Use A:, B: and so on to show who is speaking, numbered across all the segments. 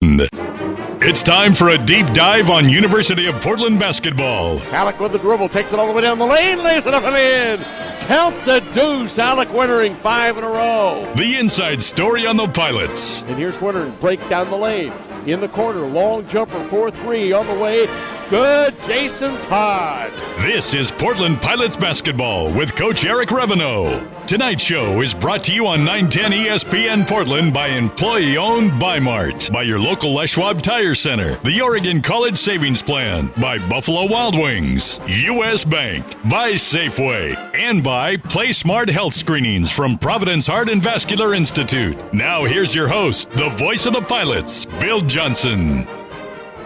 A: It's time for a deep dive on University of Portland basketball.
B: Alec with the dribble, takes it all the way down the lane, lays it up and in. Count the deuce. Alec Wintering 5 in a row.
A: The inside story on the Pilots.
B: And here's Wintering, break down the lane. In the corner, long jumper, 4-3 on the way. Good, Jason Todd.
A: This is Portland Pilots basketball with Coach Eric Reveneau. Tonight's show is brought to you on 910 ESPN Portland by employee-owned Bi-Mart, by your local Les Schwab Tire Center, the Oregon College Savings Plan, by Buffalo Wild Wings, U.S. Bank, by Safeway, and by Play Smart Health Screenings from Providence Heart and Vascular Institute. Now here's your host, the voice of the Pilots, Bill Johnson.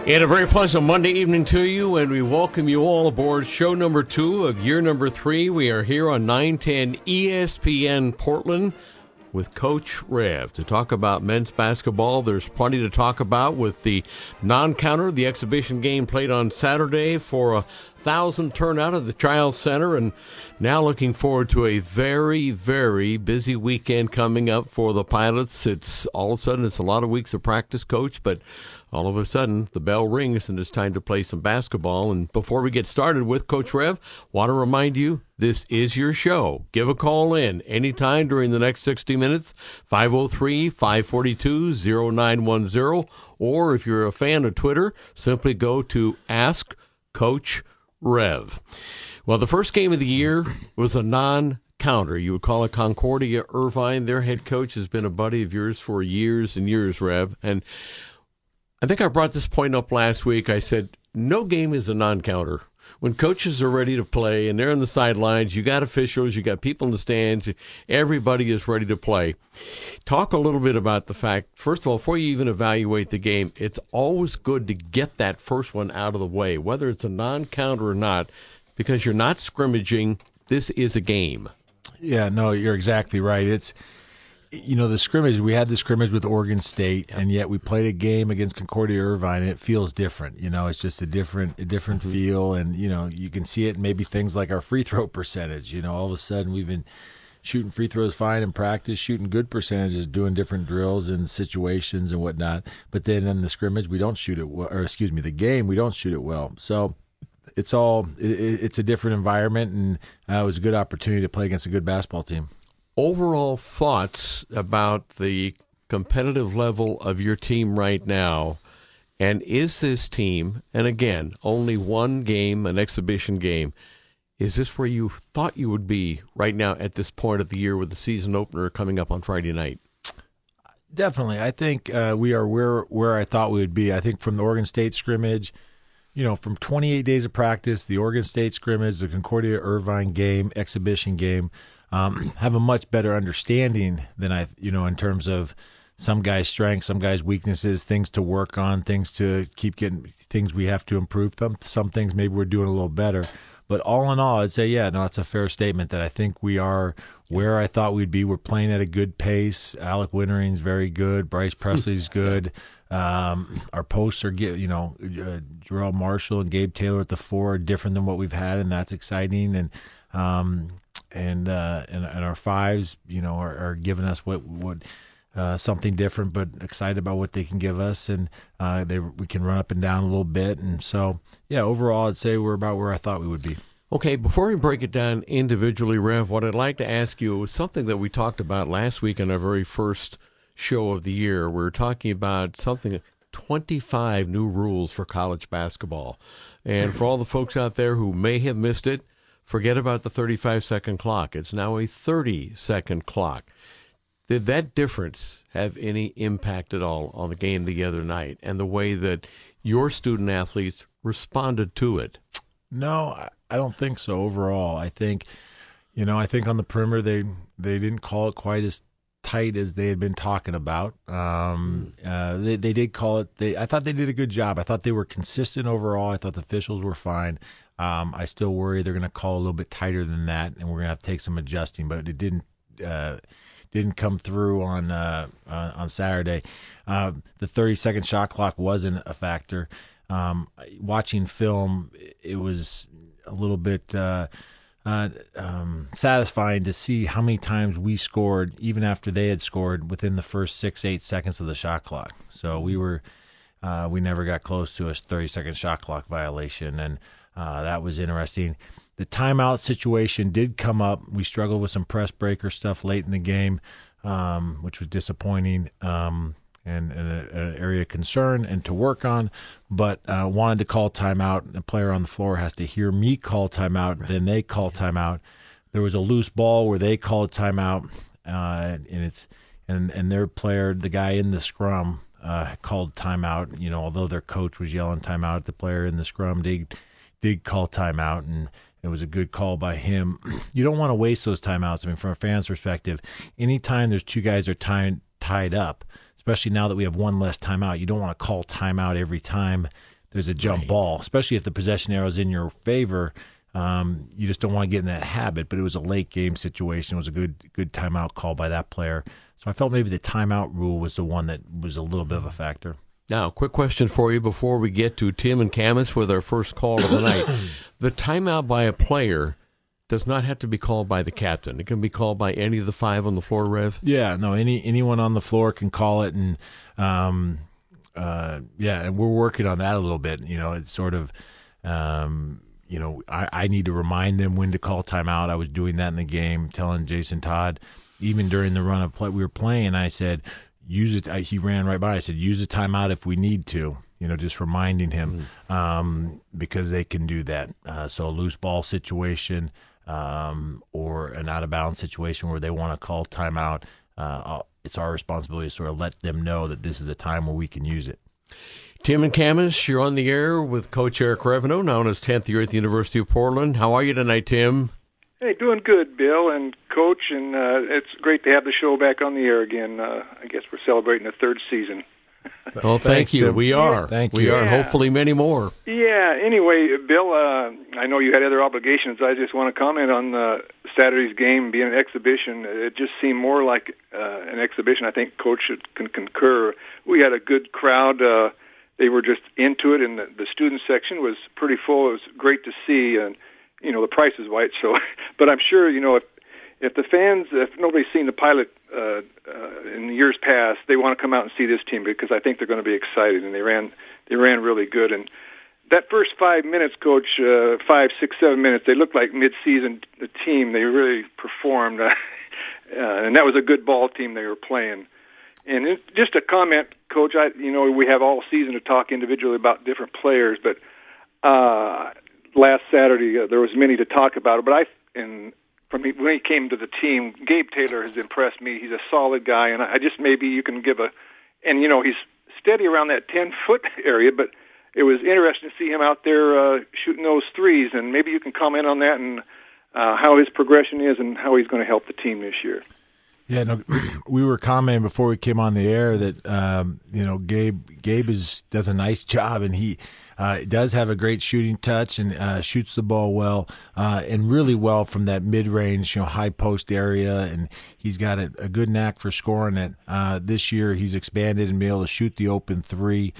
B: And a very pleasant Monday evening to you, and we welcome you all aboard show number 2 of year number 3. We are here on 910 ESPN Portland with Coach Rev to talk about men's basketball. There's plenty to talk about with the non-counter, the exhibition game played on Saturday for 1,000 turnout at the Child Center, and now looking forward to a very, very busy weekend coming up for the Pilots. It's all of a sudden, it's a lot of weeks of practice, Coach, but all of a sudden, the bell rings and it's time to play some basketball. And before we get started with Coach Rev, want to remind you, this is your show. Give a call in anytime during the next 60 minutes, 503-542-0910. Or if you're a fan of Twitter, simply go to Ask Coach Rev. Well, the first game of the year was a non-counter. You would call it Concordia Irvine. Their head coach has been a buddy of yours for years and years, Rev. And I think I brought this point up last week. I said, no game is a non-counter. When coaches are ready to play and they're on the sidelines, you got officials, you got people in the stands, everybody is ready to play. Talk a little bit about the fact, first of all, before you even evaluate the game, it's always good to get that first one out of the way, whether it's a non-counter or not, because you're not scrimmaging. This is a game.
C: Yeah, no, you're exactly right. It's, you know, the scrimmage, we had the scrimmage with Oregon State, and yet we played a game against Concordia Irvine, and it feels different. You know, it's just a different feel, and, you know, you can see it in maybe things like our free throw percentage. You know, all of a sudden we've been shooting free throws fine in practice, shooting good percentages, doing different drills and situations and whatnot, but then in the scrimmage we don't shoot it well, or excuse me, the game we don't shoot it well. So it's a different environment, and it was a good opportunity to play against a good basketball team.
B: Overall thoughts about the competitive level of your team right now, and is this team, and again, only one game, an exhibition game, is this where you thought you would be right now at this point of the year with the season opener coming up on Friday night?
C: Definitely. I think we are where I thought we would be. I think from the Oregon State scrimmage, you know, from 28 days of practice, the Oregon State scrimmage, the Concordia Irvine game, exhibition game, have a much better understanding than in terms of some guys' strengths, some guys' weaknesses, things to work on, things to keep getting, things we have to improve. Some things maybe we're doing a little better. But all in all, I'd say, yeah, no, it's a fair statement that I think we are where I thought we'd be. We're playing at a good pace. Alec Wintering's very good. Bryce Presley's good. Our posts are, Jarrell Marshall and Gabe Taylor at the 4 are different than what we've had, and that's exciting. And our 5s, you know, are giving us what something different, but excited about what they can give us, and we can run up and down a little bit. And so, yeah, overall, I'd say we're about where I thought we would be.
B: Okay, before we break it down individually, Rev, what I'd like to ask you was something that we talked about last week on our very first show of the year. We were talking about 25 new rules for college basketball. And for all the folks out there who may have missed it, forget about the 35-second clock. It's now a 30-second clock. Did that difference have any impact at all on the game the other night and the way that your student athletes responded to it?
C: No, I don't think so overall. I think on the perimeter they didn't call it quite as tight as they had been talking about. They did call it. I thought they did a good job. I thought they were consistent overall. I thought the officials were fine. I still worry they're going to call a little bit tighter than that, and we're going to have to take some adjusting. But it didn't come through on Saturday. The 30-second shot clock wasn't a factor. Watching film, it was a little bit satisfying to see how many times we scored, even after they had scored, within the first 6-8 seconds of the shot clock. So we were we never got close to a 30-second shot clock violation, and that was interesting. The timeout situation did come up. We struggled with some press breaker stuff late in the game, which was disappointing and an area of concern and to work on, but wanted to call timeout. The player on the floor has to hear me call timeout, then they call timeout. There was a loose ball where they called timeout, and their player, the guy in the scrum, called timeout. You know, although their coach was yelling timeout at the player in the scrum, they did call timeout, and it was a good call by him. You don't want to waste those timeouts. I mean, from a fan's perspective, anytime there's two guys are tied up, especially now that we have one less timeout, you don't want to call timeout every time there's a jump ball, especially if the possession arrow is in your favor. You just don't want to get in that habit, but it was a late game situation. It was a good timeout call by that player. So I felt maybe the timeout rule was the one that was a little bit of a factor.
B: Now, quick question for you before we get to Tim and Camus with our first call of the night. The timeout by a player does not have to be called by the captain. It can be called by any of the five on the floor, Rev?
C: Yeah, no, anyone on the floor can call it, and and we're working on that a little bit. You know, it's sort of, I need to remind them when to call timeout. I was doing that in the game, telling Jason Todd, even during the run of play we were playing, I said, use it. He ran right by. I said, use a timeout if we need to. You know, just reminding him because they can do that. So a loose ball situation or an out of bounds situation where they want to call timeout, it's our responsibility to sort of let them know that this is a time where we can use it.
B: Tim and Camus, you're on the air with Coach Eric Revenue, known as 10th year at the University of Portland. How are you tonight, Tim?
D: Hey, doing good, Bill and Coach, and it's great to have the show back on the air again. I guess we're celebrating the third season.
B: Well, thank you.
C: Tim.
B: We are.
C: Thank you.
B: We are, and hopefully many more.
D: Yeah, anyway, Bill, I know you had other obligations. I just want to comment on Saturday's game being an exhibition. It just seemed more like an exhibition. I think Coach can concur. We had a good crowd. They were just into it, and the student section was pretty full. It was great to see, and you know, the price is right. So, but I'm sure, you know, if the fans, if nobody's seen the Pilot in years past, they want to come out and see this team because I think they're going to be excited, and they ran really good. And that first 5 minutes, Coach, 5, 6, 7 minutes, they looked like mid-season the team. They really performed, and that was a good ball team they were playing. And just a comment, Coach, we have all season to talk individually about different players, but last Saturday there was many to talk about. But when he came to the team, Gabe Taylor has impressed me. He's a solid guy, and I just maybe you can give he's steady around that 10-foot area, but it was interesting to see him out there shooting those threes, and maybe you can comment on that and how his progression is and how he's going to help the team this year.
C: Yeah, no, we were commenting before we came on the air that Gabe does a nice job, and he does have a great shooting touch and shoots the ball well and really well from that mid-range, high post area, and he's got a good knack for scoring it. This year he's expanded and been able to shoot the open three.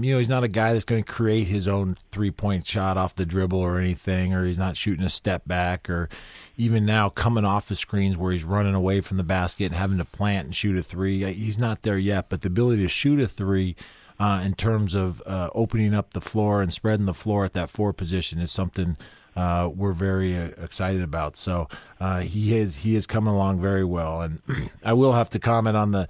C: He's not a guy that's going to create his own three-point shot off the dribble or anything, or he's not shooting a step back, or even now coming off the screens where he's running away from the basket and having to plant and shoot a three. He's not there yet, but the ability to shoot a three in terms of opening up the floor and spreading the floor at that four position is something we're very excited about. So he is coming along very well. And I will have to comment on the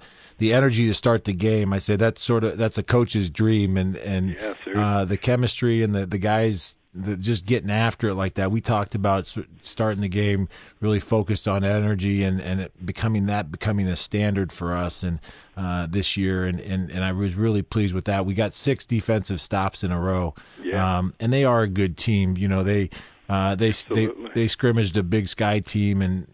C: energy to start the game. I say that's a coach's dream, and
D: yeah,
C: the chemistry and the guys just getting after it like that. We talked about starting the game really focused on energy and it becoming a standard for us and this year, and I was really pleased with that. We got 6 defensive stops in a row, and they are a good team. They scrimmaged a Big Sky team and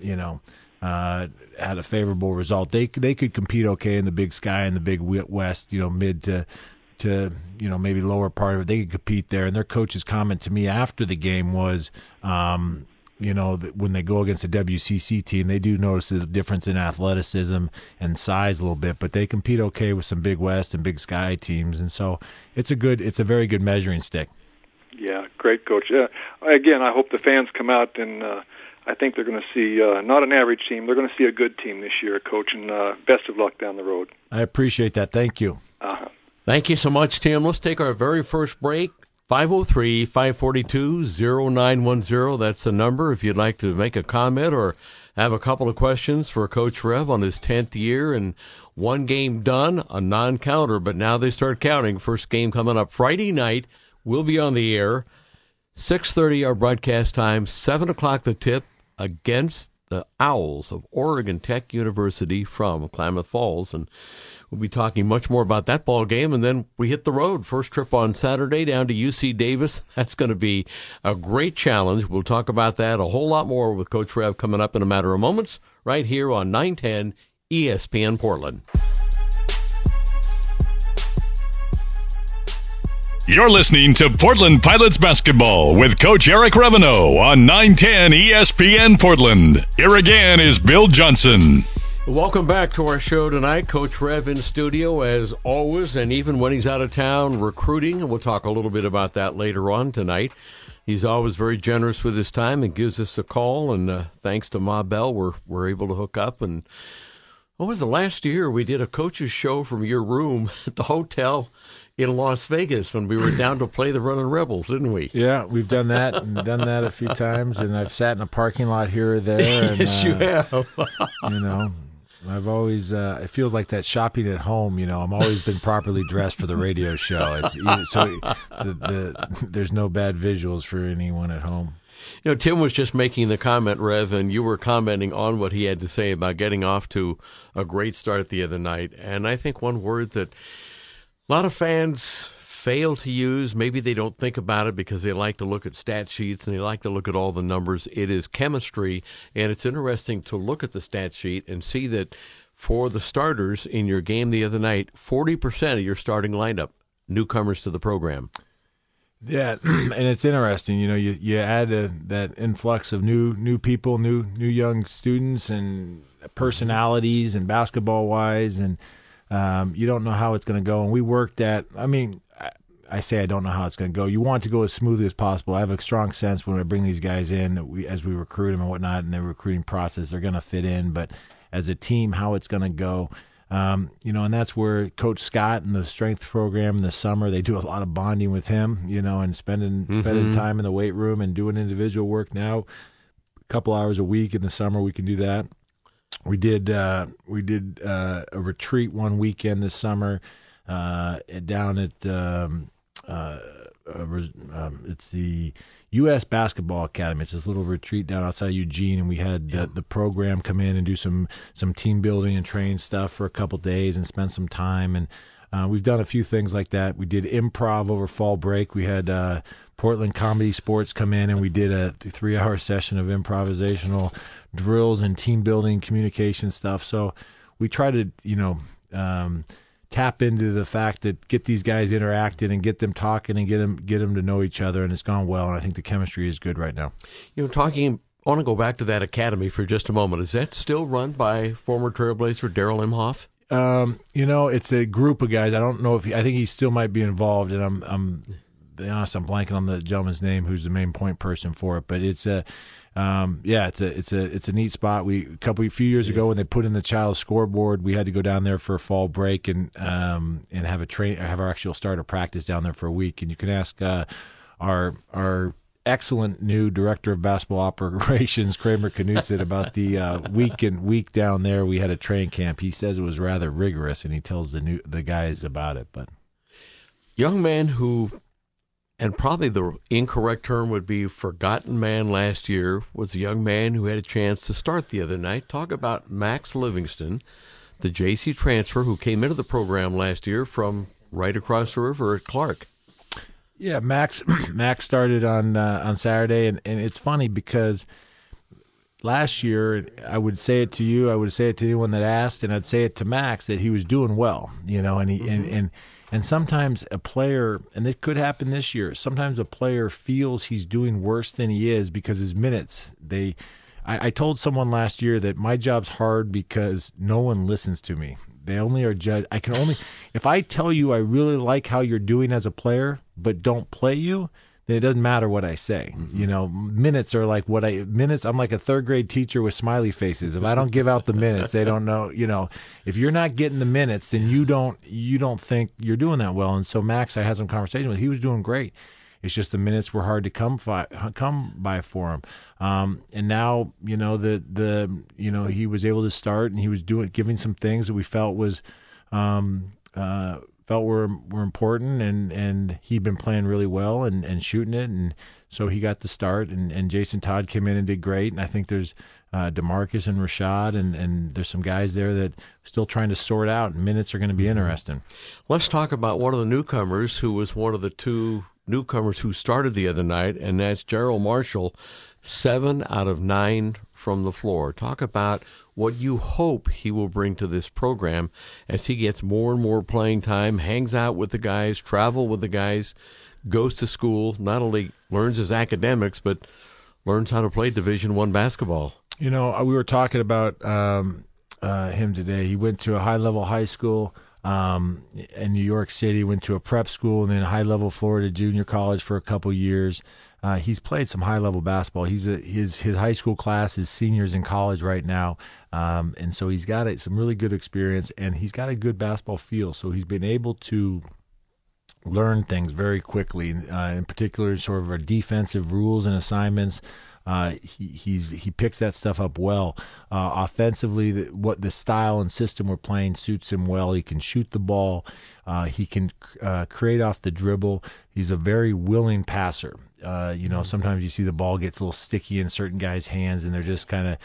C: had a favorable result. They could compete okay in the Big Sky and the Big West, mid to maybe lower part of it. They could compete there. And their coach's comment to me after the game was, that when they go against a WCC team, they do notice the difference in athleticism and size a little bit, but they compete okay with some Big West and Big Sky teams. And so it's a very good measuring stick.
D: Yeah, great, Coach. Again, I hope the fans come out, and I think they're going to see not an average team. They're going to see a good team this year, Coach, and best of luck down the road.
C: I appreciate that. Thank you.
D: Uh-huh.
B: Thank you so much, Tim. Let's take our very first break. 503-542-0910. That's the number if you'd like to make a comment or have a couple of questions for Coach Rev on his 10th year and one game done, a non-counter, but now they start counting. First game coming up Friday night. We'll be on the air. 6:30 our broadcast time, 7 o'clock the tip against the Owls of Oregon Tech University from Klamath Falls. And we'll be talking much more about that ball game. And then we hit the road. First trip on Saturday down to UC Davis. That's going to be a great challenge. We'll talk about that a whole lot more with Coach Rev coming up in a matter of moments right here on 910 ESPN Portland.
A: You're listening to Portland Pilots basketball with Coach Eric Reveneau on 910 ESPN Portland. Here again is Bill Johnson.
B: Welcome back to our show tonight. Coach Rev in studio as always, and even when he's out of town recruiting, and we'll talk a little bit about that later on tonight. He's always very generous with his time and gives us a call, and thanks to Ma Bell, we're able to hook up. And what was the last year we did a coach's show from your room at the hotel in Las Vegas when we were down to play the Running Rebels, didn't we?
C: Yeah, we've done that a few times, and I've sat in a parking lot here or there. And,
B: yes, you have.
C: You know, I've always it feels like that shopping at home. You know, I'm always been properly dressed for the radio show. There's no bad visuals for anyone at home.
B: You know, Tim was just making the comment, Rev, and you were commenting on what he had to say about getting off to a great start the other night. And I think one word that a lot of fans fail to use, maybe they don't think about it because they like to look at stat sheets and they like to look at all the numbers. It is chemistry, and it's interesting to look at the stat sheet and see that for the starters in your game the other night, 40% of your starting lineup, newcomers to the program.
C: Yeah, and it's interesting. You know, you add that influx of new people, new young students, and personalities, and basketball wise, and you don't know how it's going to go. And we worked at. I mean, I say I don't know how it's going to go. You want it to go as smoothly as possible. I have a strong sense when I bring these guys in that as we recruit them and whatnot, and the recruiting process, they're going to fit in. But as a team, how it's going to go. You know, and that's where Coach Scott and the strength program in the summer, they do a lot of bonding with him, you know, and spending time in the weight room and doing individual work now. A couple hours a week in the summer, we can do that. We did a retreat one weekend this summer down at it's the U.S. Basketball Academy. It's this little retreat down outside Eugene, and we had the program come in and do some team building and train stuff for a couple days and spend some time. And we've done a few things like that. We did improv over fall break. We had Portland Comedy Sports come in, and we did a 3-hour session of improvisational drills and team building communication stuff. So we try to, you know, tap into the fact that get these guys interacting and get them talking and get them to know each other, and it's gone well. And I think the chemistry is good right now.
B: You know, I want to go back to that academy for just a moment. Is that still run by former Trailblazer Daryl Imhoff?
C: You know, it's a group of guys. I don't know if I think he still might be involved, and I'm be honest, I'm blanking on the gentleman's name who's the main point person for it. But it's a neat spot. A few years ago when they put in the child scoreboard, we had to go down there for a fall break and have our actual start of practice down there for a week. And you can ask our excellent new director of basketball operations, Kramer Knutson, about the week down there. We had a training camp. He says it was rather rigorous, and he tells the guys about it. But
B: young man who, and probably the incorrect term would be forgotten man last year, was a young man who had a chance to start the other night. Talk about Max Livingston, the JC transfer who came into the program last year from right across the river at Clark.
C: Yeah, Max started on Saturday, and it's funny because last year, I would say it to you, I would say it to anyone that asked, and I'd say it to Max that he was doing well, you know, and and sometimes a player, and it could happen this year, sometimes a player feels he's doing worse than he is because his minutes, I told someone last year that my job's hard because no one listens to me. They only are judged. If I tell you I really like how you're doing as a player, but don't play you, then it doesn't matter what I say. Minutes are like minutes. I'm like a third grade teacher with smiley faces. If I don't give out the minutes, they don't know. If you're not getting the minutes, then you don't think you're doing that well. And so Max, I had some conversation with. He was doing great. It's just the minutes were hard to come by for him. And now, he was able to start, and he was giving some things that we felt was were important, and he'd been playing really well and shooting it, and so he got the start. And Jason Todd came in and did great. And I think there's DeMarcus and Rashad, and there's some guys there that still trying to sort out. And minutes are going to be interesting.
B: Let's talk about one of the newcomers who was one of the two newcomers who started the other night, and that's Gerald Marshall, 7 out of 9 from the floor. Talk about what you hope he will bring to this program as he gets more and more playing time, hangs out with the guys, travel with the guys, goes to school, not only learns his academics, but learns how to play Division I basketball.
C: We were talking about him today. He went to a high-level high school in New York City, went to a prep school, and then high-level Florida junior college for a couple years. He's played some high-level basketball. His high school class is seniors in college right now, and so he's got some really good experience, and he's got a good basketball feel. So he's been able to learn things very quickly, in particular sort of our defensive rules and assignments. He picks that stuff up well. Offensively, what the style and system we're playing suits him well. He can shoot the ball. He can create off the dribble. He's a very willing passer. Sometimes you see the ball gets a little sticky in certain guys' hands, and they're just kind of,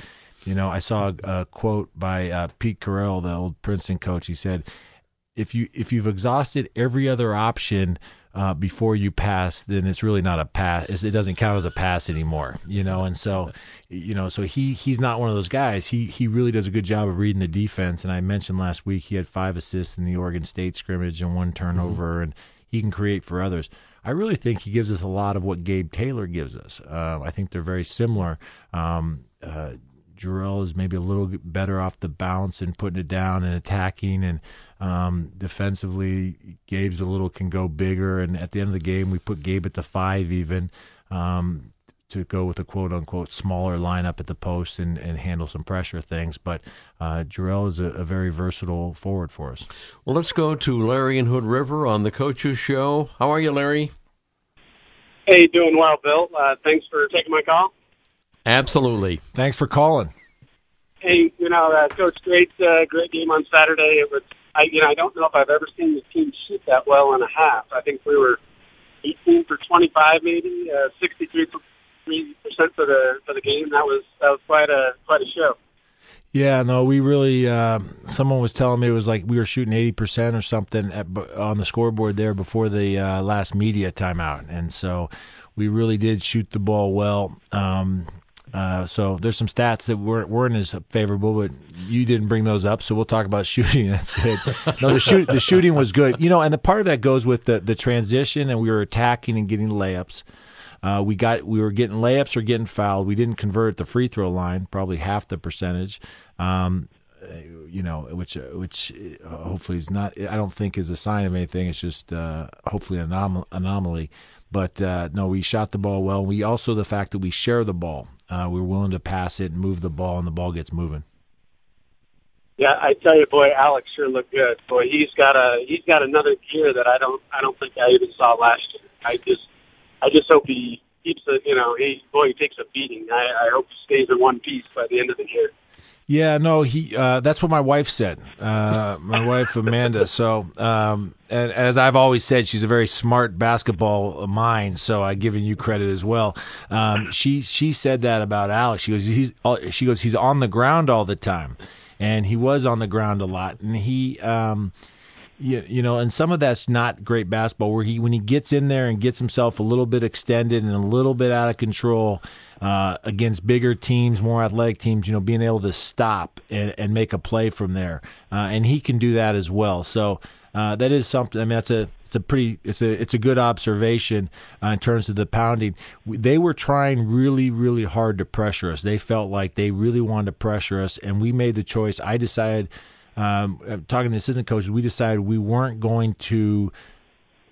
C: I saw a quote by Pete Carroll, the old Princeton coach. He said, if you've exhausted every other option before you pass, then it's really not a pass. It doesn't count as a pass anymore, And so, so he's not one of those guys. He really does a good job of reading the defense. And I mentioned last week he had 5 assists in the Oregon State scrimmage and 1 turnover, and he can create for others. I really think he gives us a lot of what Gabe Taylor gives us. I think they're very similar. Jarrell is maybe a little bit better off the bounce and putting it down and attacking, and defensively, Gabe's can go bigger. And at the end of the game, we put Gabe at the 5 even to go with a quote-unquote smaller lineup at the post and handle some pressure things. But Jarrell is a very versatile forward for us.
B: Well, let's go to Larry in Hood River on the Coaches Show. How are you, Larry?
E: Hey, doing well, Bill. Thanks for taking my call.
B: Absolutely.
C: Thanks for calling.
E: Hey, Coach, great game on Saturday. It was, I don't know if I've ever seen the team shoot that well in a half. I think we were 18 for 25, maybe 63% for the game. That was quite a show.
C: Yeah, no, we really. Someone was telling me it was like we were shooting 80% or something on the scoreboard there before the last media timeout, and so we really did shoot the ball well. So there's some stats that weren't as favorable, but you didn't bring those up, so we'll talk about shooting. That's good. No, the shooting was good. And the part of that goes with the transition, and we were attacking and getting layups. We were getting layups or getting fouled. We didn't convert at the free throw line, probably half the percentage. Which hopefully is not. I don't think is a sign of anything. It's just hopefully an anomaly. But no, we shot the ball well. We also the fact that we share the ball. We were willing to pass it and move the ball, and the ball gets moving.
E: Yeah, I tell you, boy, Alex sure looked good. Boy, he's got another gear that I don't think I even saw last year. I just hope he keeps he takes a beating. I hope he stays in one piece by the end of the year.
C: Yeah, no, that's what my wife said. My wife Amanda. So, and as I've always said, she's a very smart basketball mind. So I've given you credit as well. She said that about Alex. She goes, he's on the ground all the time, and he was on the ground a lot, and he. And some of that's not great basketball. When he gets in there and gets himself a little bit extended and a little bit out of control against bigger teams, more athletic teams, being able to stop and make a play from there, and he can do that as well. So that is something. I mean, it's a good observation in terms of the pounding. They were trying really, really hard to pressure us. They felt like they really wanted to pressure us, and we made the choice. I decided. Talking to the assistant coaches, we decided we weren't going to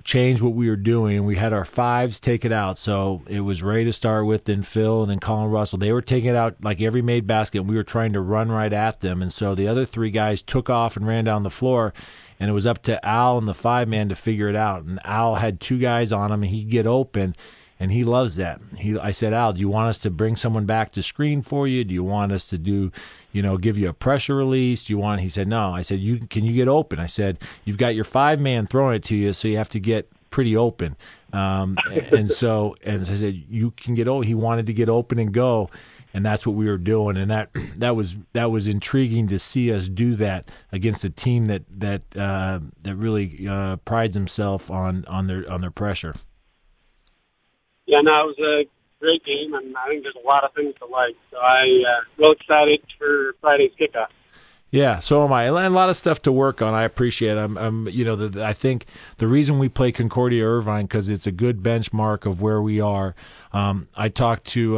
C: change what we were doing, and we had our fives take it out. So it was Ray to start with, then Phil, and then Colin Russell. They were taking it out like every made basket, and we were trying to run right at them. And so the other three guys took off and ran down the floor, and it was up to Al and the five-man to figure it out. And Al had two guys on him, and he'd get open. And he loves that. I said, Al, do you want us to bring someone back to screen for you? Do you want us to give you a pressure release? He said, no. I said, can you get open? I said, you've got your five-man throwing it to you, so you have to get pretty open. And so I said, you can get open. He wanted to get open and go, and that's what we were doing. And that was intriguing to see us do that against a team that really prides himself on their pressure.
E: Yeah, no, it was a great game, and I think there's a lot of things to like. So I'm real excited for Friday's kickoff.
C: Yeah, so am I. And a lot of stuff to work on. I appreciate it. I think the reason we play Concordia Irvine because it's a good benchmark of where we are. I talked to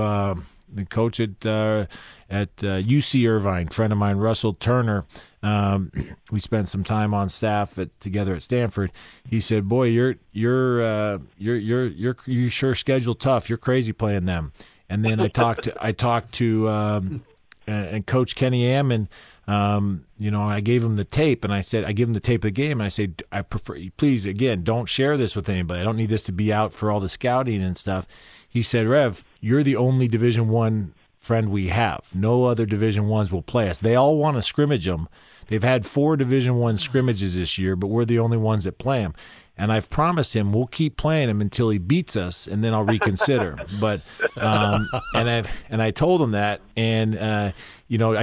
C: the coach at UC Irvine, friend of mine, Russell Turner. We spent some time on staff together at Stanford. He said, "Boy, you sure schedule tough. You're crazy playing them." And then I talked to and Coach Kenny Ammon. I gave him the tape, and I give him the tape of the game, and I said, I prefer, please, again, don't share this with anybody. I don't need this to be out for all the scouting and stuff. He said, Rev, you're the only Division I friend we have. No other Division I's will play us. They all want to scrimmage them. They've had 4 Division I scrimmages this year, but we're the only ones that play them. And I've promised him we'll keep playing him until he beats us, and then I'll reconsider. But I told him that, and I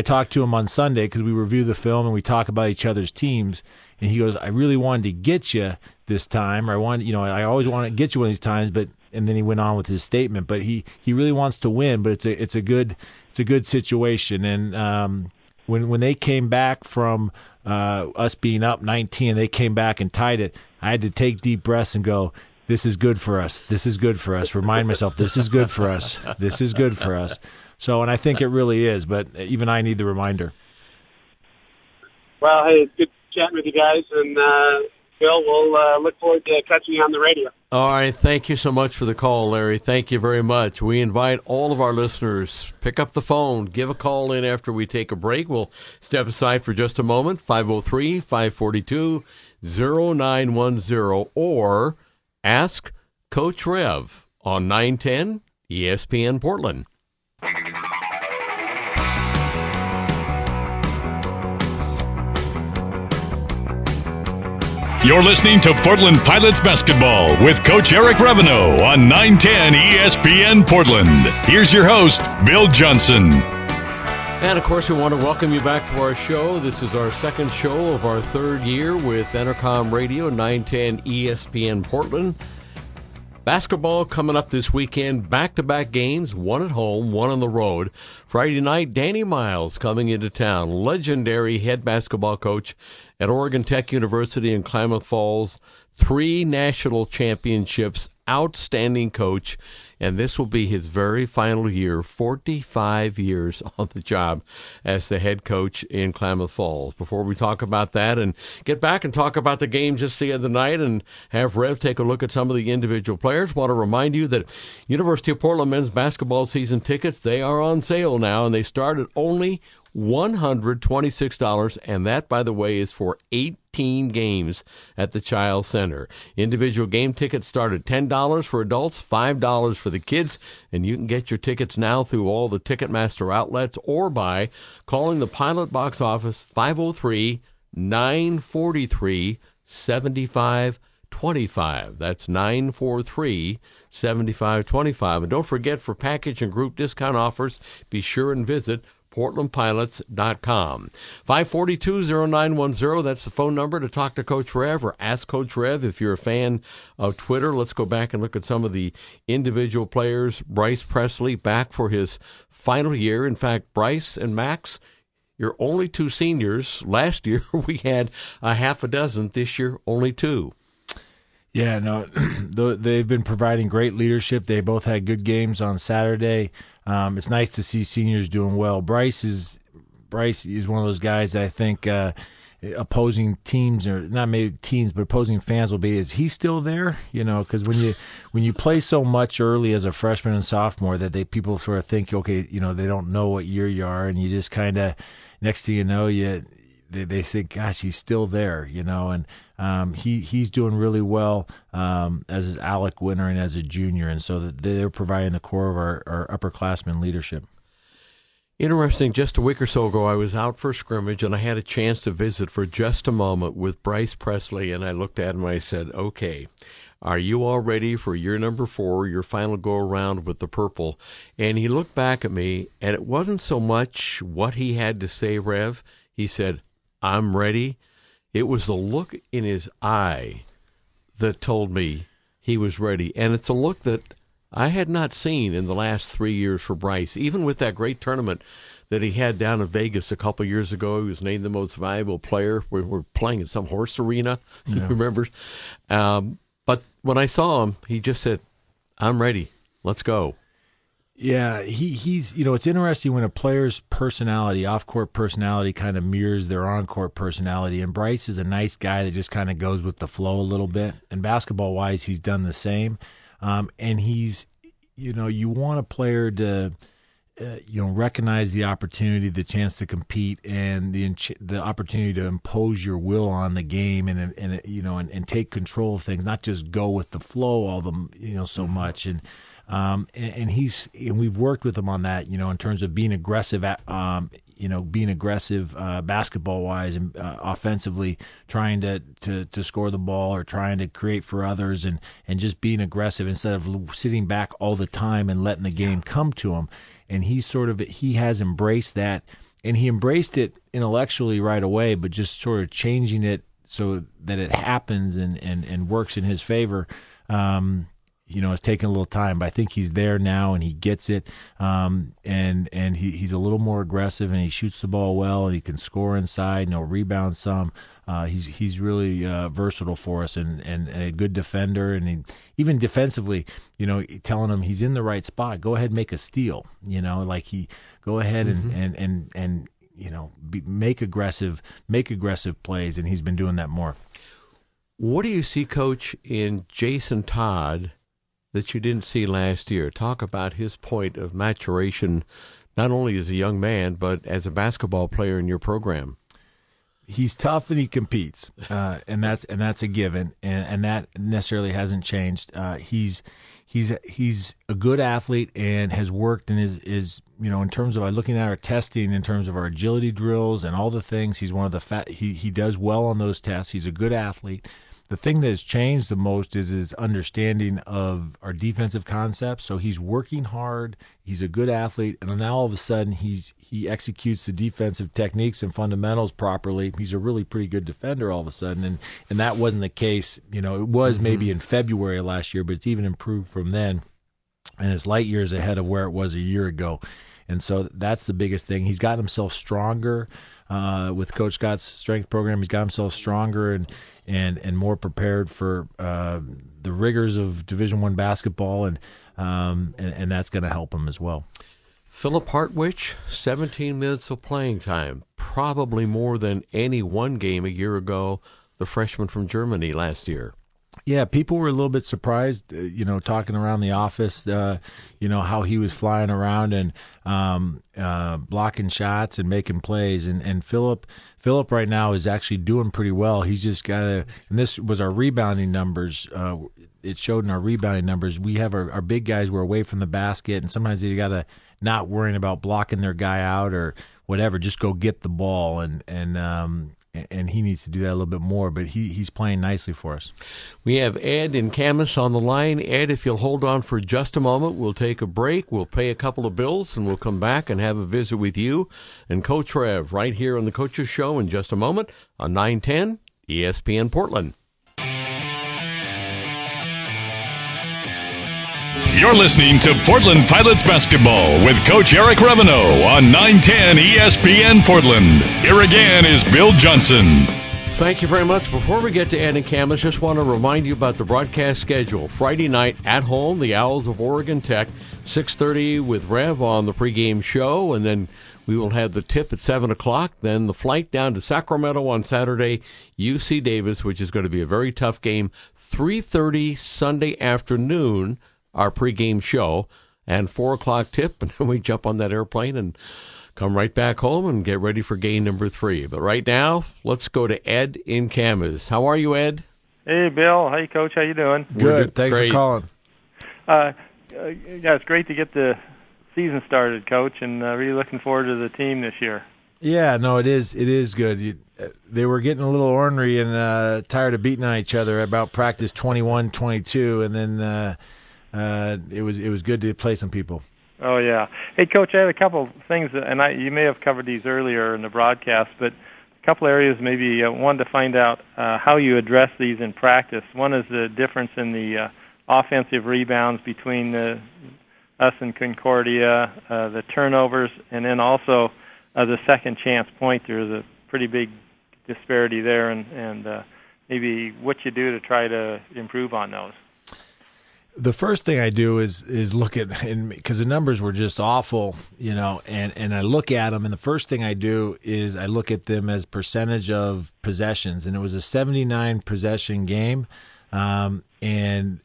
C: talked to him on Sunday because we review the film and we talk about each other's teams. And he goes, "I really wanted to get you this time. Or I always want to get you one of these times." But and then he went on with his statement. But he really wants to win. But it's a good situation. And when they came back from us being up 19, they came back and tied it. I had to take deep breaths and go, this is good for us. This is good for us. Remind myself, this is good for us. This is good for us. So, and I think it really is, but even I need the reminder.
E: Well, hey, it's good chatting with you guys, and Bill, we'll look forward to catching you on the radio.
B: All right, thank you so much for the call, Larry. Thank you very much. We invite all of our listeners, pick up the phone, give a call in after we take a break. We'll step aside for just a moment, 503-542-0910, or ask Coach Rev on 910 ESPN Portland.
A: You're listening to Portland Pilots Basketball with Coach Eric Reveneau on 910 ESPN Portland. Here's your host, Bill Johnson.
B: And, of course, we want to welcome you back to our show. This is our second show of our third year with Entercom Radio, 910 ESPN Portland. Basketball coming up this weekend, back-to-back games, one at home, one on the road. Friday night, Danny Miles coming into town, legendary head basketball coach at Oregon Tech University in Klamath Falls, 3 national championships, outstanding coach, and this will be his very final year, 45 years on the job as the head coach in Klamath Falls. Before we talk about that and get back and talk about the game just the other night and have Rev take a look at some of the individual players, want to remind you that University of Portland men's basketball season tickets, they are on sale now, and they start at only $126, and that, by the way, is for 18 games at the Child Center. Individual game tickets start at $10 for adults, $5 for the kids, and you can get your tickets now through all the Ticketmaster outlets or by calling the Pilot Box office 503-943-7525. That's 943-7525. And don't forget, for package and group discount offers, be sure and visit PortlandPilots.com. 542-0910, that's the phone number to talk to Coach Rev or ask Coach Rev if you're a fan of Twitter. Let's go back and look at some of the individual players. Bryce Presley back for his final year. In fact, Bryce and Max, you're only 2 seniors. Last year we had a half a dozen. This year, only 2.
C: Yeah, no, they've been providing great leadership. They both had good games on Saturday. It's nice to see seniors doing well. Bryce is one of those guys that I think opposing teams, or not maybe teams, but opposing fans will be, is he still there? Because when you play so much early as a freshman and sophomore that people sort of think, okay, they don't know what year you are, and you just kind of, next thing you know, they think, gosh, he's still there, and he's doing really well as is Alec Winter and as a junior, and so they're providing the core of our upperclassmen leadership.
B: Interesting, just a week or so ago, I was out for scrimmage, and I had a chance to visit for just a moment with Bryce Presley, and I looked at him and I said, okay, are you all ready for year number 4, your final go-around with the purple? And he looked back at me, and it wasn't so much what he had to say, Rev. He said, I'm ready. It was the look in his eye that told me he was ready, and it's a look that I had not seen in the last 3 years for Bryce. Even with that great tournament that he had down in Vegas a couple of years ago, he was named the most valuable player. We were playing in some horse arena, remember? But when I saw him, he just said, I'm ready. Let's go.
C: Yeah, he's it's interesting when a player's personality, off-court personality, kind of mirrors their on-court personality. And Bryce is a nice guy that just kind of goes with the flow a little bit. And basketball-wise, he's done the same. And he's, you want a player to, recognize the opportunity, the chance to compete, and the opportunity to impose your will on the game, and take control of things, not just go with the flow so much. And we've worked with him on that, in terms of being aggressive basketball wise and offensively, trying to score the ball or trying to create for others, and just being aggressive instead of sitting back all the time and letting the game come to him. And he has embraced that, and he embraced it intellectually right away, but just sort of changing it so that it happens and works in his favor. It's taken a little time, but I think he's there now and he gets it. And he's a little more aggressive, and he shoots the ball well, and he can score inside and he'll rebound some. He's really versatile for us, and a good defender. And even defensively, telling him he's in the right spot. Go ahead and make a steal. Go ahead and make aggressive plays, and he's been doing that more.
B: What do you see, Coach, in Jason Todd that you didn't see last year? Talk about his point of maturation, not only as a young man, but as a basketball player in your program.
C: He's tough and he competes, and that's a given, and that necessarily hasn't changed. He's a good athlete and has worked and is in terms of looking at our testing, in terms of our agility drills and all the things. He's one of the he does well on those tests. He's a good athlete. The thing that has changed the most is his understanding of our defensive concepts. So he's working hard. He's a good athlete, and now all of a sudden he executes the defensive techniques and fundamentals properly. He's a really pretty good defender all of a sudden, and that wasn't the case. It was maybe in February of last year, but it's even improved from then, and it's light years ahead of where it was a year ago. And so that's the biggest thing. He's gotten himself stronger with Coach Scott's strength program. He's got himself stronger and more prepared for the rigors of Division I basketball, and that's going to help him as well.
B: Philip Hartwich, 17 minutes of playing time, probably more than any one game a year ago, the freshman from Germany last year.
C: Yeah, people were a little bit surprised, talking around the office, how he was flying around and blocking shots and making plays. And Philip right now is actually doing pretty well. He's just got to – and this was our rebounding numbers. It showed in our rebounding numbers. We have our big guys were away from the basket, and sometimes you got to not worrying about blocking their guy out or whatever. Just go get the ball, and he needs to do that a little bit more, but he's playing nicely for us.
B: We have Ed and Camas on the line. Ed, if you'll hold on for just a moment, we'll take a break. We'll pay a couple of bills, and we'll come back and have a visit with you and Coach Rev right here on the Coaches Show in just a moment on 910 ESPN Portland.
A: You're listening to Portland Pilots Basketball with Coach Eric Reveneau on 910 ESPN Portland. Here again is Bill Johnson.
B: Thank you very much. Before we get to Ed and Cam, I just want to remind you about the broadcast schedule. Friday night at home, the Owls of Oregon Tech, 6:30 with Rev on the pregame show, and then we will have the tip at 7 o'clock. Then the flight down to Sacramento on Saturday, UC Davis, which is going to be a very tough game. 3:30 Sunday afternoon, our pregame show, and 4 o'clock tip, and then we jump on that airplane and come right back home and get ready for game number 3. But right now, let's go to Ed in Camas. How are you, Ed?
F: Hey, Bill. Hey, Coach. How you doing?
C: Good. Thanks
B: Great.
C: for calling.
F: Yeah, it's great to get the season started, Coach, and really looking forward to the team this year.
C: Yeah, no, it is. It is good. They were getting a little ornery and tired of beating on each other about practice 21-22, and then it was good to play some people.
F: Oh, yeah. Hey, Coach, I had a couple things, and you may have covered these earlier in the broadcast, but a couple areas maybe wanted to find out how you address these in practice. One is the difference in the offensive rebounds between us and Concordia, the turnovers, and then also the second chance point. There's a pretty big disparity there, and maybe what you do to try to improve on those.
C: The first thing I do is look at, because the numbers were just awful, and I look at them, and the first thing I do is I look at them as percentage of possessions, and it was a 79 possession game, and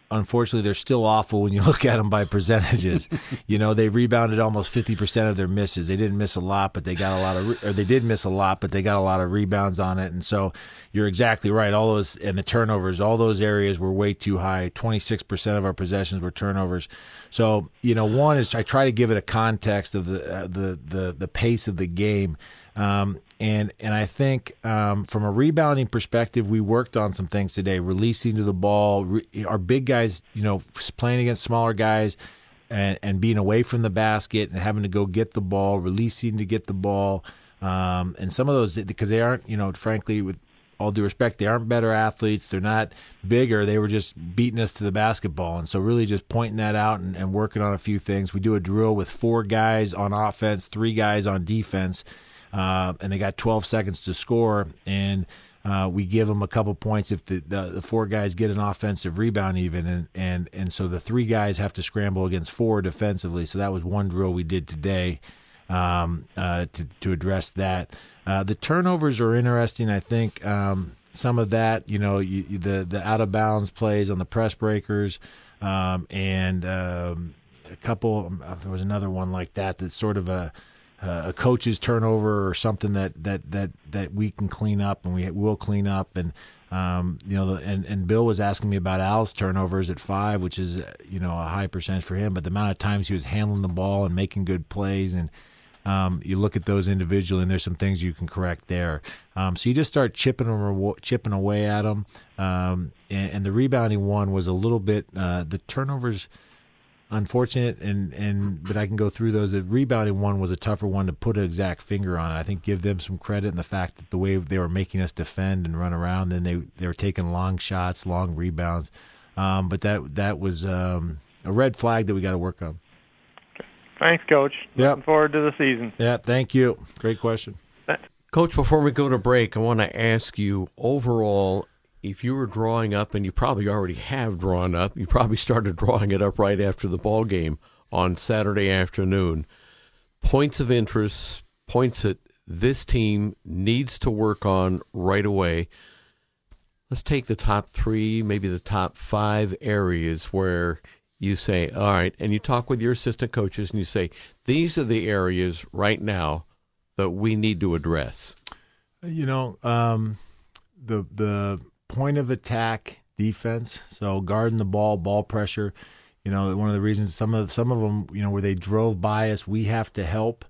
C: unfortunately, they're still awful when you look at them by percentages. They rebounded almost 50% of their misses. They didn't miss a lot, but they got a lot of, or they did miss a lot, but they got a lot of rebounds on it. And so you're exactly right. All those, and the turnovers, all those areas were way too high. 26% of our possessions were turnovers. So, one is I try to give it a context of the pace of the game. And I think from a rebounding perspective, we worked on some things today, releasing to the ball. Our big guys, playing against smaller guys and being away from the basket and having to go get the ball, releasing to get the ball. And some of those, because they aren't, frankly, with all due respect, they aren't better athletes. They're not bigger. They were just beating us to the basketball. And so really just pointing that out and working on a few things. We do a drill with 4 guys on offense, 3 guys on defense. And they got 12 seconds to score, and we give them a couple points if the 4 guys get an offensive rebound even, and so the 3 guys have to scramble against 4 defensively. So that was one drill we did today to address that. The turnovers are interesting. I think some of that, the out of bounds plays on the press breakers, and a couple. There was another one like that. That's sort of a coach's turnover or something that we can clean up, and we will clean up. And and Bill was asking me about Al's turnovers at 5, which is a high percentage for him. But the amount of times he was handling the ball and making good plays, and you look at those individually, and there's some things you can correct there. So you just start chipping away at them. And the rebounding one was a little bit the turnovers. Unfortunate, but I can go through those. The rebounding one was a tougher one to put an exact finger on. I think give them some credit in the fact that the way they were making us defend and run around, then they were taking long shots, long rebounds. But that was a red flag that we got to work on.
F: Thanks, Coach.
C: Yep.
F: Looking forward to the season.
C: Yeah, thank you. Great question.
B: Coach, before we go to break, I want to ask you overall, if you were drawing up, and you probably already have drawn up, you probably started drawing it up right after the ball game on Saturday afternoon, points of interest, points that this team needs to work on right away. Let's take the top 3, maybe the top 5 areas where you say, all right, and you talk with your assistant coaches and you say, these are the areas right now that we need to address.
C: The point of attack defense, so guarding the ball pressure. One of the reasons some of them, where they drove by us, we have to help,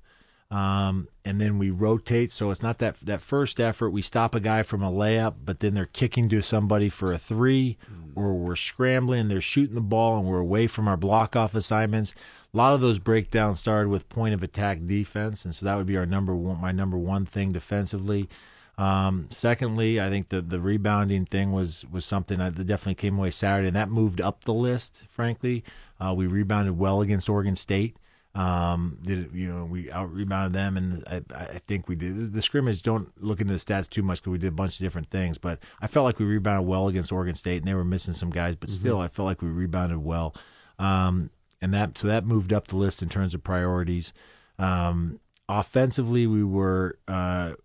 C: and then we rotate. So it's not that first effort. We stop a guy from a layup, but then they're kicking to somebody for a 3, or we're scrambling, they're shooting the ball, and we're away from our block off assignments. A lot of those breakdowns started with point of attack defense, and so that would be my number one thing defensively. Secondly, I think the rebounding thing was something that definitely came away Saturday, and that moved up the list, frankly. We rebounded well against Oregon State. We out-rebounded them, and I think we did. The scrimmage, don't look into the stats too much because we did a bunch of different things, but I felt like we rebounded well against Oregon State, and they were missing some guys, but still I felt like we rebounded well. So that moved up the list in terms of priorities. Offensively, we were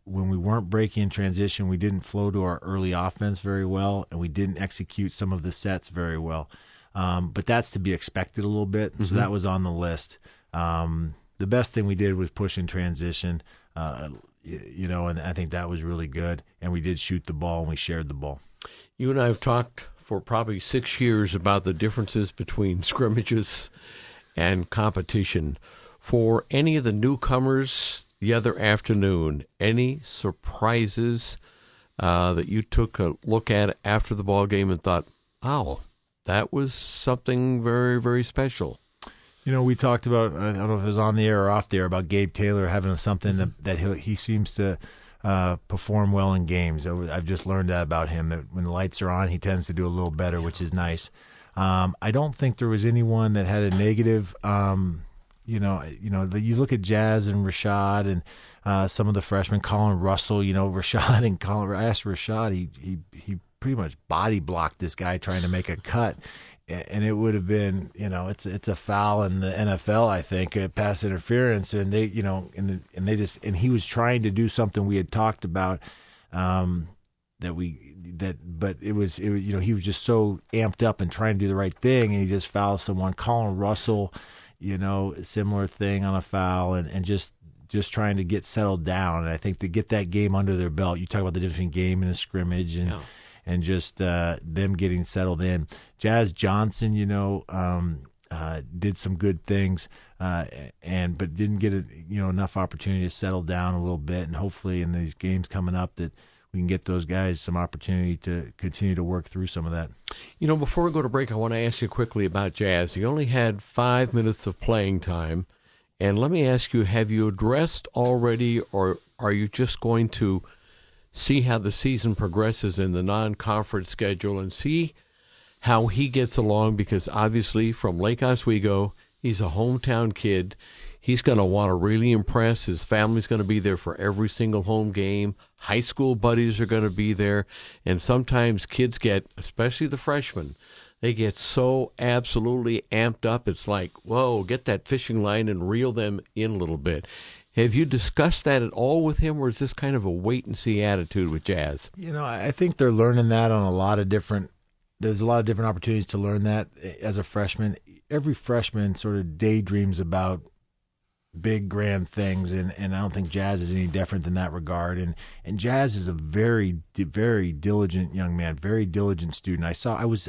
C: when we weren't breaking in transition, we didn't flow to our early offense very well, and we didn't execute some of the sets very well. But that's to be expected a little bit, so that was on the list. The best thing we did was push in transition, and I think that was really good. And we did shoot the ball, and we shared the ball.
B: You and I have talked for probably 6 years about the differences between scrimmages and competition. For any of the newcomers the other afternoon, any surprises that you took a look at after the ball game and thought, "Oh, that was something very, very special"?
C: We talked about, I don't know if it was on the air or off the air, about Gabe Taylor having something that he seems to perform well in games. I've just learned that about him, that when the lights are on, he tends to do a little better, which is nice. I don't think there was anyone that had a negative. You look at Jazz and Rashad and some of the freshmen, Colin Russell. Rashad and Colin. I asked Rashad, he pretty much body blocked this guy trying to make a cut. And it would have been, it's a foul in the NFL, I think, pass interference, and they, and he was trying to do something we had talked about, but he was just so amped up and trying to do the right thing, and he just fouled someone. Colin Russell, similar thing on a foul, and just trying to get settled down. And I think to get that game under their belt, you talk about the difference between game and a scrimmage, and just them getting settled in. Jazz Johnson, did some good things, but didn't get enough opportunity to settle down a little bit. And hopefully in these games coming up that we can get those guys some opportunity to continue to work through some of that.
B: Before we go to break, I want to ask you quickly about Jazz. You only had 5 minutes of playing time. And let me ask you, have you addressed already, or are you just going to see how the season progresses in the non-conference schedule and see how he gets along? Because obviously from Lake Oswego, he's a hometown kid. He's going to want to really impress. His family's going to be there for every single home game. High school buddies are going to be there. And sometimes kids get, especially the freshmen, they get so absolutely amped up. It's like, whoa, get that fishing line and reel them in a little bit. Have you discussed that at all with him, or is this kind of a wait-and-see attitude with Jazz?
C: I think they're learning that on there's a lot of different opportunities to learn that as a freshman. Every freshman sort of daydreams about big, grand things, and I don't think Jazz is any different in that regard. And Jazz is a very, very diligent young man, very diligent student. I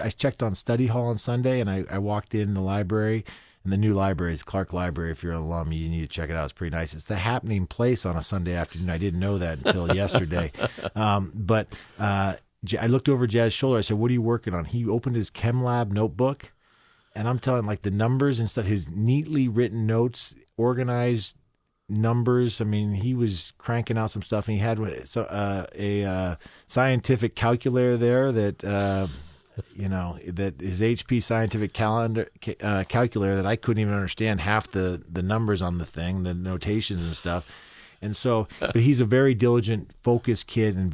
C: checked on study hall on Sunday, and I walked in the library. And the new library is Clark Library. If you're an alum, you need to check it out. It's pretty nice. It's the happening place on a Sunday afternoon. I didn't know that until yesterday. But I looked over Jazz's shoulder. I said, "What are you working on?" He opened his ChemLab notebook, and I'm telling the numbers and stuff, his neatly written notes, organized numbers. I mean, he was cranking out some stuff, and he had a scientific calculator there that that his HP scientific calculator that I couldn't even understand half the numbers on the thing, the notations and stuff. And so, but he's a very diligent, focused kid, and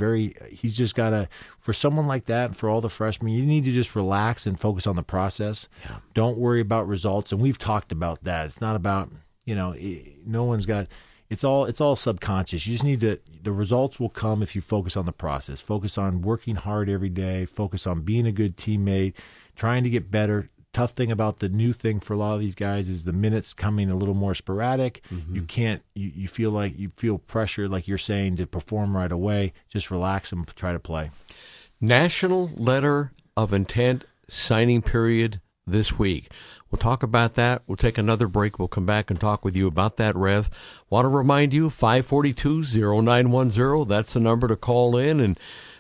C: he's just got to, for someone like that, and for all the freshmen, you need to just relax and focus on the process. Yeah. Don't worry about results. And we've talked about that. It's not about, no one's got, it's all subconscious. You just need to, the results will come if you focus on the process, focus on working hard every day, focus on being a good teammate, trying to get better. Tough thing about the new thing for a lot of these guys is the minutes coming a little more sporadic. Mm-hmm. You can't, you feel pressure, like you're saying, to perform right away. Just relax and try to play. National Letter of Intent signing period this week. We'll talk about that. We'll take another break. We'll come back and talk with you about that, Rev. Want to remind you, 542-0910. That's the number to call in and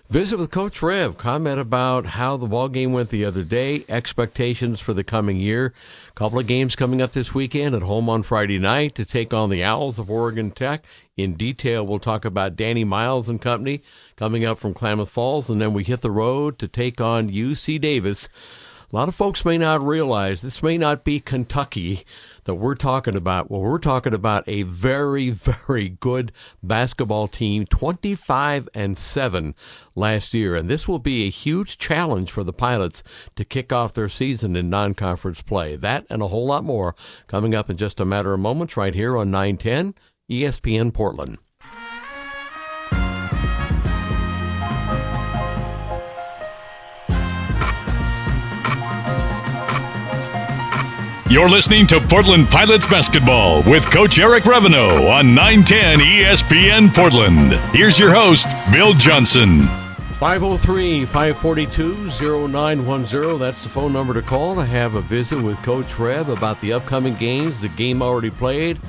C: visit with Coach Rev. Comment about how the ball game went the other day, expectations for the coming year. A couple of games coming up this weekend, at home on Friday night to take on the Owls of Oregon Tech. In detail, we'll talk about Danny Miles and company coming up from Klamath Falls, and then we hit the road to take on UC Davis
B: A lot of folks may not realize this may not be Kentucky that we're talking about. Well, we're talking about a very, very good basketball team, 25-7 last year. And this will be a huge challenge for the Pilots to kick off their season in non-conference play. That and a whole lot more coming up in just a matter of moments right here on 910 ESPN Portland.
A: You're listening to Portland Pilots basketball with Coach Eric Reveneau on 910 ESPN Portland. Here's your host, Bill Johnson.
B: 503-542-0910. That's the phone number to call to have a visit with Coach Rev about the upcoming games, the game already played,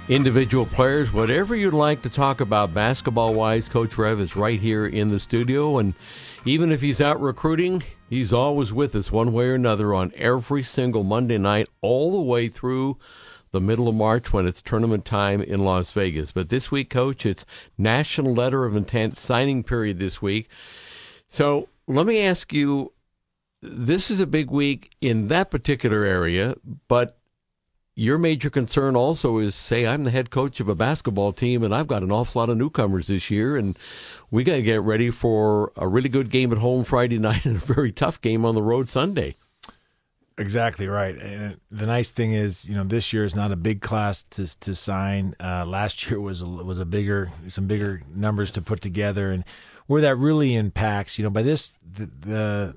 B: individual players, whatever you'd like to talk about basketball-wise. Coach Rev is right here in the studio, and even if he's out recruiting, he's always with us one way or another on every single Monday night all the way through the middle of March when it's tournament time in Las Vegas. But this week, Coach, it's National Letter of Intent signing period this week. So let me ask you, this is a big week in that particular area, but your major concern also is, say, I'm the head coach of a basketball team, and I've got an awful lot of newcomers this year, and we got to get ready for a really good game at home Friday night and a very tough game on the road Sunday.
C: Exactly right. And the nice thing is, this year is not a big class to sign. Last year was some bigger numbers to put together, and where that really impacts, by this point,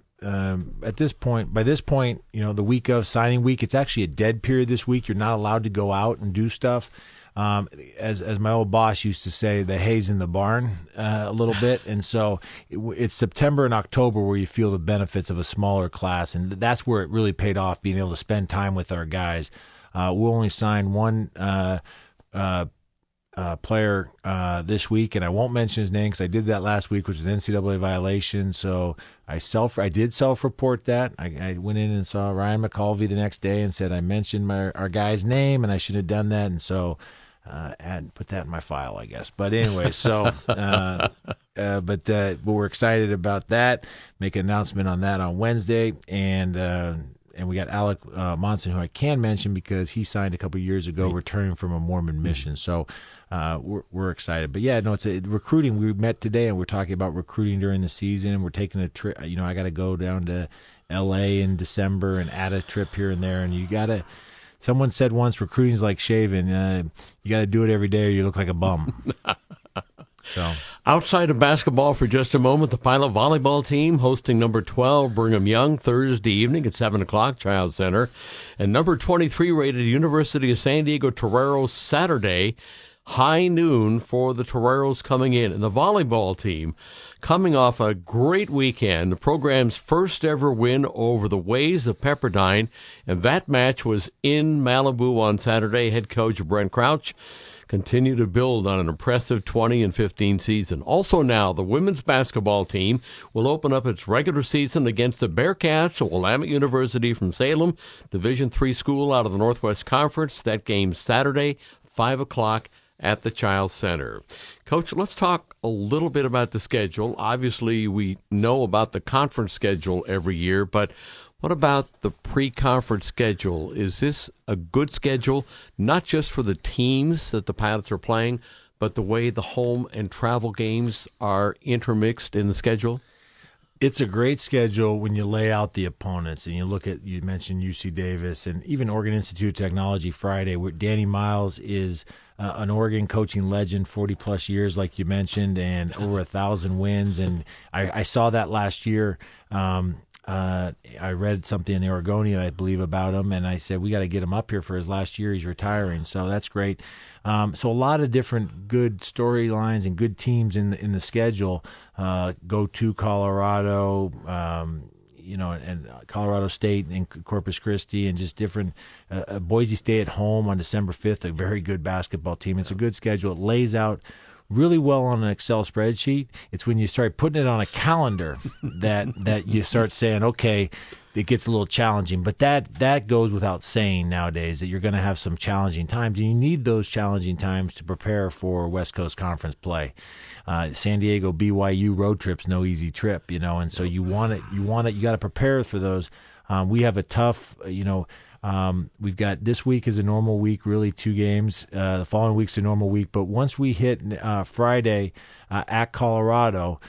C: the week of signing week, it's actually a dead period this week. You're not allowed to go out and do stuff. As my old boss used to say, the hay's in the barn a little bit. And so it's September and October where you feel the benefits of a smaller class. And that's where it really paid off, being able to spend time with our guys. We'll only sign one player this week, and I won't mention his name because I did that last week, which was an NCAA violation. So I did self-report that. I went in and saw Ryan McCulvey the next day and said I mentioned our guy's name and I should have done that, and so and put that in my file, I guess. But anyway, so but we're excited about that. Make an announcement on that on Wednesday, and we got Alec Monson, who I can mention because he signed a couple years ago, returning from a Mormon mission. So we're excited. But yeah, no, it's recruiting. We met today and we're talking about recruiting during the season, and we're taking a trip. I got to go down to L.A. in December and add a trip here and there. And someone said once, recruiting's like shaving. You got to do it every day or you look like a bum. So,
B: outside of basketball for just a moment, the Pilot volleyball team hosting number 12 Brigham Young Thursday evening at 7 o'clock, Child Center, and number 23 rated University of San Diego Toreros Saturday, high noon for the Toreros coming in. And the volleyball team coming off a great weekend, the program's first ever win over the Ways of Pepperdine, and that match was in Malibu on Saturday. Head coach Brent Crouch continue to build on an impressive 20-15 season. Also now, the women's basketball team will open up its regular season against the Bearcats of Willamette University from Salem, Division III school out of the Northwest Conference. That game Saturday, 5 o'clock at the Child Center. Coach, let's talk a little bit about the schedule. Obviously, we know about the conference schedule every year, but what about the pre-conference schedule? Is this a good schedule, not just for the teams that the Pilots are playing, but the way the home and travel games are intermixed in the schedule?
C: It's a great schedule when you lay out the opponents and you look at, you mentioned UC Davis and even Oregon Institute of Technology Friday, where Danny Miles is an Oregon coaching legend, 40-plus years, like you mentioned, and over 1,000 wins. And I saw that last year. I read something in the Oregonian, I believe, about him, and I said, we got to get him up here for his last year. He's retiring, so that's great. So a lot of different good storylines and good teams in the schedule. Go to Colorado, and Colorado State and Corpus Christi, and just different. Boise State at home on December 5th, a very good basketball team. It's a good schedule. It lays out really well on an Excel spreadsheet. It's when you start putting it on a calendar that you start saying, okay, it gets a little challenging. But that goes without saying nowadays, that you're going to have some challenging times, and you need those challenging times to prepare for West Coast Conference play. San Diego BYU road trip's no easy trip, and so you got to prepare for those. We have a tough, we've got this week is a normal week, really 2 games. The following week's a normal week. But once we hit Friday at Colorado,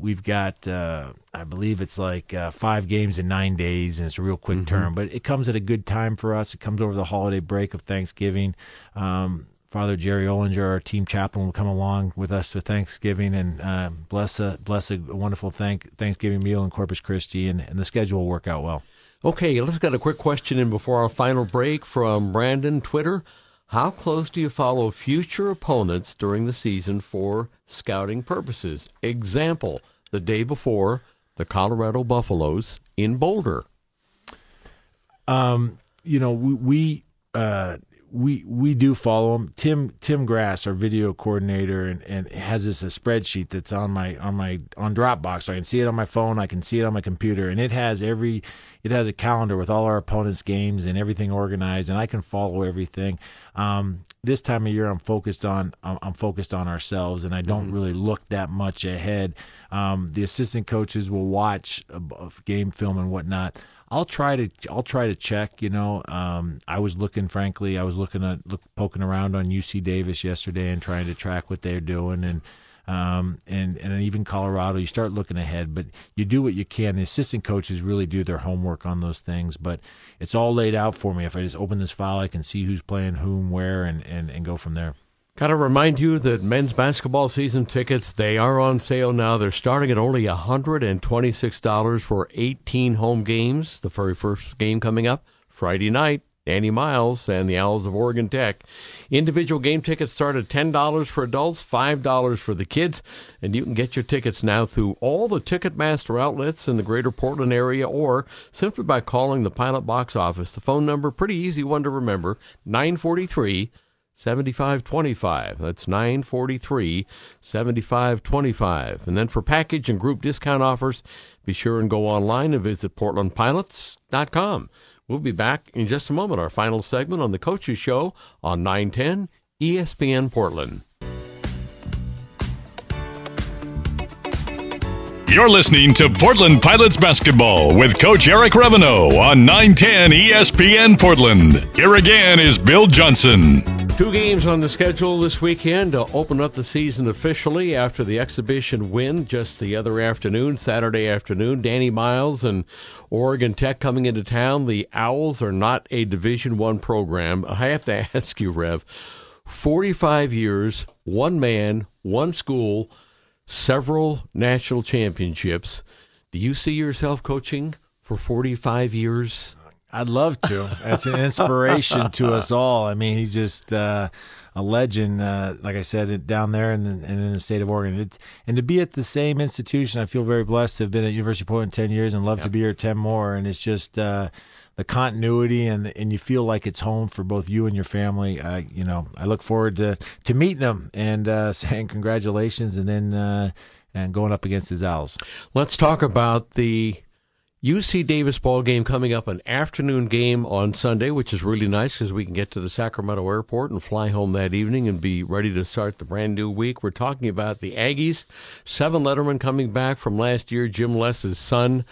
C: we've got, I believe it's like 5 games in 9 days, and it's a real quick term. But it comes at a good time for us. It comes over the holiday break of Thanksgiving. Father Jerry Ollinger, our team chaplain, will come along with us for Thanksgiving and bless a wonderful Thanksgiving meal in Corpus Christi, and the schedule will work out well.
B: Okay, let's get a quick question in before our final break from Brandon, Twitter. How close do you follow future opponents during the season for scouting purposes? Example, the day before, the Colorado Buffaloes in Boulder.
C: We do follow him. Tim Grass, our video coordinator, and has this a spreadsheet that's on Dropbox. So I can see it on my phone, I can see it on my computer, and it has a calendar with all our opponents' games and everything organized, and I can follow everything. This time of year, I'm focused on ourselves, and I don't really look that much ahead. The assistant coaches will watch game film and whatnot. I'll try to check. I was looking poking around on UC Davis yesterday and trying to track what they're doing, and even Colorado. You start looking ahead, but you do what you can. The assistant coaches really do their homework on those things, but it's all laid out for me. If I just open this file, I can see who's playing whom, where, and go from there.
B: Got to remind you that men's basketball season tickets, they are on sale now. They're starting at only $126 for 18 home games. The very first game coming up Friday night, Danny Miles and the Owls of Oregon Tech. Individual game tickets start at $10 for adults, $5 for the kids, and you can get your tickets now through all the Ticketmaster outlets in the greater Portland area or simply by calling the Pilot box office. The phone number, pretty easy one to remember, 943-7525. That's 943-7525. And then for package and group discount offers, be sure and go online and visit portlandpilots.com. We'll be back in just a moment. Our final segment on the Coaches Show on 910 ESPN Portland.
A: You're listening to Portland Pilots Basketball with Coach Eric Reveneau on 910 ESPN Portland. Here again is Bill Johnson.
B: 2 games on the schedule this weekend to open up the season officially after the exhibition win just the other afternoon, Saturday afternoon. Danny Miles and Oregon Tech coming into town. The Owls are not a Division I program. I have to ask you, Rev, 45 years, one man, one school, several national championships. Do you see yourself coaching for 45 years?
C: I'd love to. It's an inspiration to us all. I mean, he's just a legend, like I said, down there in the state of Oregon. And to be at the same institution, I feel very blessed to have been at University of Portland 10 years and love to be here 10 more. And it's just the continuity, and you feel like it's home for both you and your family. I look forward to meeting him and saying congratulations, and then and going up against his Owls.
B: Let's talk about the UC Davis ball game coming up, an afternoon game on Sunday, which is really nice because we can get to the Sacramento airport and fly home that evening and be ready to start the brand new week. We're talking about the Aggies. 7 lettermen coming back from last year. Jim Less's son,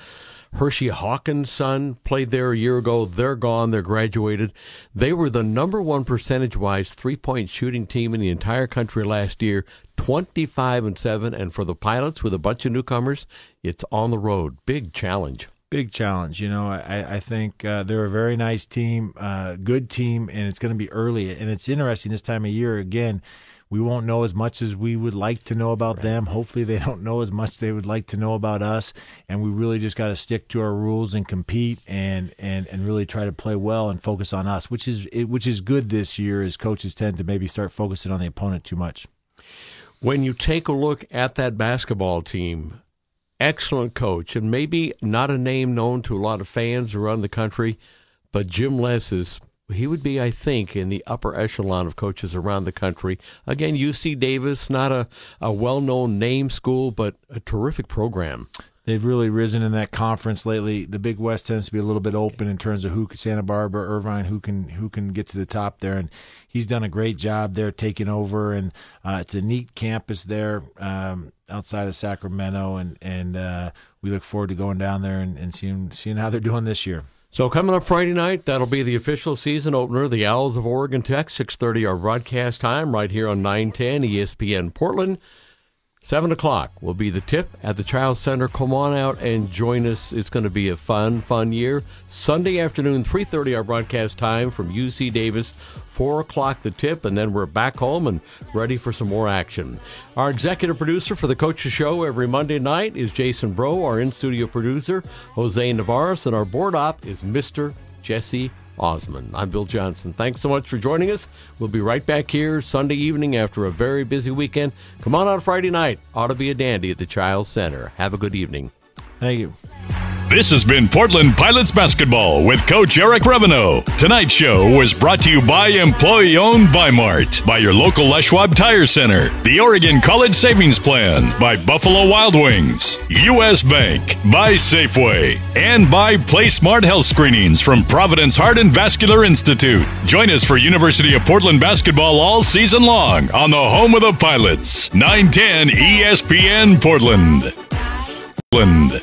B: Hershey Hawkins' son, played there a year ago. They're gone. They're graduated. They were the number 1 percentage-wise three-point shooting team in the entire country last year, 25-7. And for the Pilots, with a bunch of newcomers, it's on the road. Big challenge.
C: Big challenge. I think they're a very nice team, good team, and it's going to be early. And it's interesting this time of year, again, we won't know as much as we would like to know about them. Hopefully they don't know as much they would like to know about us, and we really just got to stick to our rules and compete and really try to play well and focus on us, which is good this year, as coaches tend to maybe start focusing on the opponent too much.
B: When you take a look at that basketball team, excellent coach, and maybe not a name known to a lot of fans around the country, but Jim Les he would be, I think, in the upper echelon of coaches around the country. Again, UC Davis, not a well-known name school, but a terrific program.
C: They've really risen in that conference lately. The Big West tends to be a little bit open in terms of Santa Barbara, Irvine, who can get to the top there, and he's done a great job there taking over. And it's a neat campus there outside of Sacramento, and we look forward to going down there and seeing how they're doing this year.
B: So coming up Friday night, that'll be the official season opener, the Owls of Oregon Tech, 6:30 our broadcast time right here on 910 ESPN Portland. 7 o'clock will be the tip at the Child Center. Come on out and join us. It's going to be a fun year. Sunday afternoon, 3:30 our broadcast time from UC Davis. 4 o'clock the tip, and then we're back home and ready for some more action. Our executive producer for the Coach's Show every Monday night is Jason Bro. Our in-studio producer, Jose Navarez, and our board op is Mr. Jesse Osmond. I'm Bill Johnson. Thanks so much for joining us. We'll be right back here Sunday evening after a very busy weekend. Come on out Friday night. Ought to be a dandy at the Child Center. Have a good evening.
C: Thank you.
A: This has been Portland Pilots Basketball with Coach Eric Reveneau. Tonight's show was brought to you by employee-owned by Mart, by your local Les Schwab Tire Center, the Oregon College Savings Plan, by Buffalo Wild Wings, U.S. Bank, by Safeway, and by PlaySmart Health Screenings from Providence Heart and Vascular Institute. Join us for University of Portland basketball all season long on the home of the Pilots, 910 ESPN Portland. Blend.